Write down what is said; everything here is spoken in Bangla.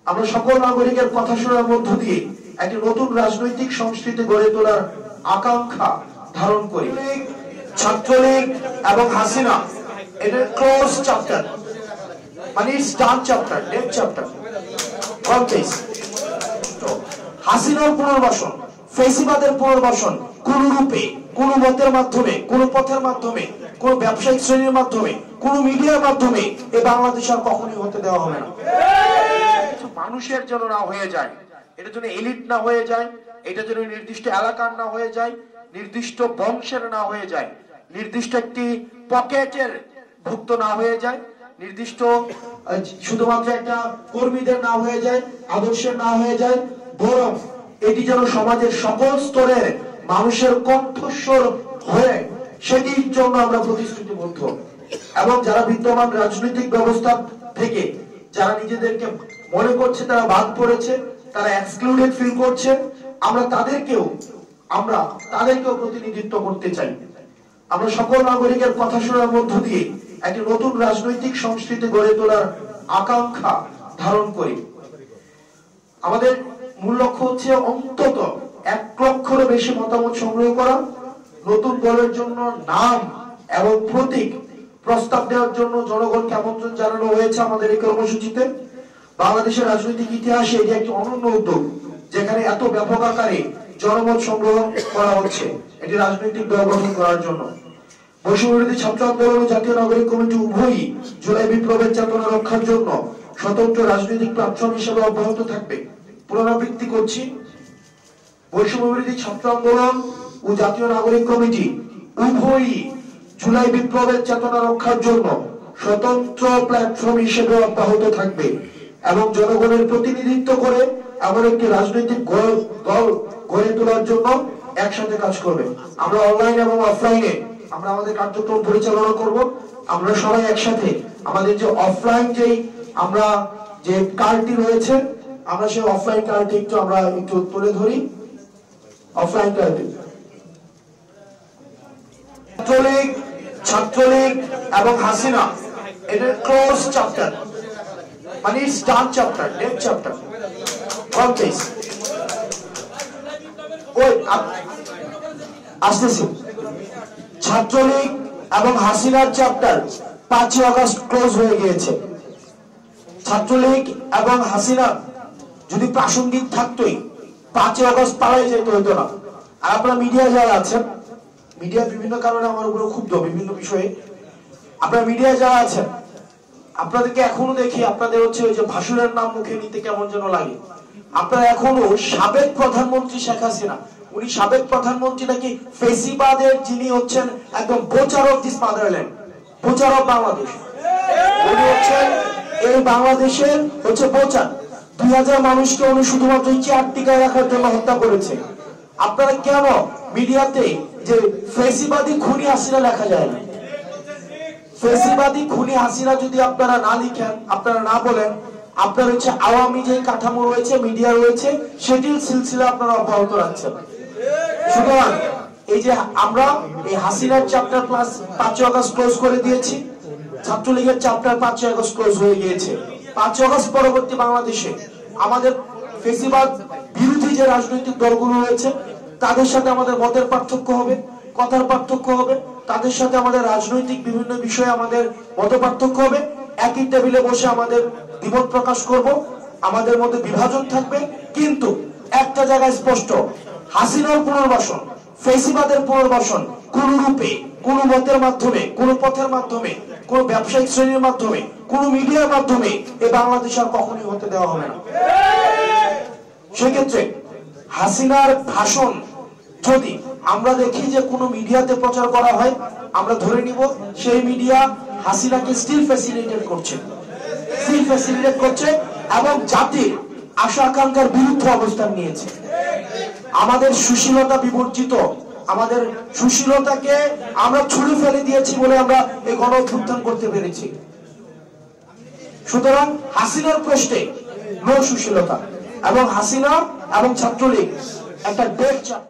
আমরা সকল নাগরিকের কথা শোনার মধ্য দিয়ে একটি নতুন রাজনৈতিক সংস্কৃতি গড়ে তোলার আকাঙ্ক্ষা ধারণ করি। ছাত্রলীগ এবং হাসিনা এটা ক্লোজ চ্যাপ্টার, মানে it's done chapter, dead chapter. হাসিনার পুনর্বাসন, ফেসিবাদের পুনর্বাসন কোন রূপে, কোন মতের মাধ্যমে, কোন পথের মাধ্যমে, কোন ব্যবসায়িক শ্রেণীর মাধ্যমে, কোন মিডিয়ার মাধ্যমে এই বাংলাদেশ আর কখনোই হতে দেওয়া হবে না। মানুষের যেন না হয়ে যায়, এটা যেন এলিট না হয়ে যায়, এটা যেন নির্দিষ্ট এলাকার না হয়ে যায়, নির্দিষ্ট বংশের না হয়ে যায়, নির্দিষ্ট একটি পকেটের ভুক্ত না হয়ে যায়, নির্দিষ্ট শুধুমাত্র একটা কর্মীদের না হয়ে যায়, আদর্শের না হয়ে যায়, বরং এটি যেন সমাজের সকল স্তরের মানুষের কণ্ঠস্বর হয়ে, সেটির জন্য আমরা প্রতিশ্রুতিবদ্ধ। এবং যারা বিদ্যমান রাজনৈতিক ব্যবস্থা থেকে যারা নিজেদেরকে মনে করছে তারা বাদ পড়েছে, তারা এক্সক্লুডেড ফিল করছে, আমরা তাদেরকেও প্রতিনিধিত্ব করতে চাই। আমরা সকল নাগরিকের কথা শোনার মধ্য দিয়ে একটি নতুন রাজনৈতিক সংস্কৃতি গড়ে তোলার আকাঙ্ক্ষা ধারণ করি। আমাদের মূল লক্ষ্য হচ্ছে অন্তত 1 লক্ষেরও বেশি মতামত সংগ্রহ করা, নতুন দলের জন্য নাম এবং প্রতীক প্রস্তাব দেওয়ার জন্য জনগণকে আমন্ত্রণ জানানো হয়েছে আমাদের এই কর্মসূচিতে। বাংলাদেশের রাজনৈতিক ইতিহাসে এটি একটি অনন্য উদ্যোগ, যেখানে এত ব্যাপক আকারে জনমত সংগ্রহ করা হচ্ছে এটি রাজনৈতিক দল গঠন করার জন্য। বৈষম্যবিরোধী ছাত্র আন্দোলন ও জাতীয় নাগরিক কমিটি উভয়ই জুলাই বিপ্লবের চেতনা রক্ষার জন্য স্বতন্ত্র রাজনৈতিক প্ল্যাটফর্ম হিসেবে অব্যাহত থাকবে। পুনরাবৃত্তি করছি, বৈষম্যবিরোধী ছাত্র আন্দোলন ও জাতীয় নাগরিক কমিটি উভয়ই জুলাই বিপ্লবের চেতনা রক্ষার জন্য স্বতন্ত্র প্ল্যাটফর্ম হিসেবে অব্যাহত থাকবে এবং জনগণের প্রতিনিধিত্ব করে এমন একটি রাজনৈতিক দল গড়ে তোলার জন্য একসাথে কাজ করবে। আমরা অনলাইন এবং অফলাইনে আমরা আমাদের কার্যক্রম পরিচালনা করব। আমরা সবাই একসাথে আমাদের যে অফলাইন যে কার্ডটি রয়েছে, আমরা সেই অফলাইন কার্ডটি একটু তুলে ধরি। অফলাইন কার্ডটি ছাত্রলীগ এবং হাসিনা এটা ক্লোজ চ্যাপ্টার, মানে it's done chapter, dead chapter. আসতেছি। ছাত্রলীগ এবং হাসিনার চ্যাপ্টার 5 আগস্ট ক্লোজ হয়ে গিয়েছে। ছাত্রলীগ এবং হাসিনা যদি প্রাসঙ্গিক থাকতোই 5 আগস্ট পালাই যেতে হতো না। আর আপনারা মিডিয়া যারা আছেন, মিডিয়া বিভিন্ন কারণে আমার উপরে ক্ষুব্ধ বিভিন্ন বিষয়ে, আপনারা মিডিয়া যারা আছেন আপনাদেরকে এখনো দেখি আপনাদের হচ্ছে ওই যে ভাষণের নাম মুখে নিতে কেমন যেন লাগে। আপনারা এখনো সাবেক প্রধানমন্ত্রী শেখ হাসিনা, উনি সাবেক প্রধানমন্ত্রী নাকি ফেসিবাদের যিনি হচ্ছেন একদম বোচার of this motherland, বোচার of Bangladesh, উনি হচ্ছেন এই বাংলাদেশের হচ্ছে বোচার। 2000 মানুষকে উনি শুধুমাত্র চেয়ার টিকায় রাখার জন্য হত্যা করেছে। আপনারা কেন মিডিয়াতে যে ফেসিবাদী খুনি হাসিনা লেখা যায় না? ফেসিবাদী খুনি হাসিনা যদি আপনারা না লিখেন, আপনারা না বলেন, আপনার হচ্ছে আওয়ামী যে কাঠামো রয়েছে, মিডিয়া রয়েছে, সেটির সিলসিলা আপনারা অব্যাহত রাখছেন। সুতরাং এই যে আমরা এই হাসিনার চ্যাপ্টার প্লাস 5 আগস্ট ক্লোজ করে দিয়েছি, ছাত্রলীগের চ্যাপ্টার 5 আগস্ট ক্লোজ হয়ে গিয়েছে। 5 আগস্ট পরবর্তী বাংলাদেশে আমাদের ফেসিবাদ বিরোধী যে রাজনৈতিক দলগুলো রয়েছে তাদের সাথে আমাদের মতের পার্থক্য হবে, কথার পার্থক্য হবে, তাদের সাথে আমাদের রাজনৈতিক বিভিন্ন বিষয়ে আমাদের মত পার্থক্য হবে। একই টেবিলে বসে আমাদের দ্বিমত প্রকাশ করব, আমাদের মধ্যে বিভাজন থাকবে, কিন্তু একটা জায়গায় স্পষ্ট, হাসিনার পুনর্বাসন, ফেসিবাদের পুনর্বাসন কোন রূপে, কোন মতের মাধ্যমে, কোন পথের মাধ্যমে, কোন ব্যবসায়িক শ্রেণীর মাধ্যমে, কোন মিডিয়ার মাধ্যমে এই বাংলাদেশ আর কখনোই হতে দেওয়া হবে না। সেক্ষেত্রে হাসিনার ভাষণ যদি আমরা দেখি যে কোনো মিডিয়াতে প্রচার করা হয়, আমরা ধরে নিব সেই মিডিয়া হাসিনাকে স্টিল ফ্যাসিলিটেট করছে এবং জাতির আশা আকাঙ্ক্ষার বিরুদ্ধে অবস্থান নিয়েছে। আমাদের সুশীলতা বিবর্জিত, আমাদের সুশীলতাকে আমরা ছুঁড়ে ফেলে দিয়েছি বলে আমরা এই গণ অভ্যুত্থান করতে পেরেছি। সুতরাং হাসিনার প্রশ্নে নো সুশীলতা, এবং হাসিনা এবং ছাত্রলীগ একটা ডেড চ্যাপ্টার।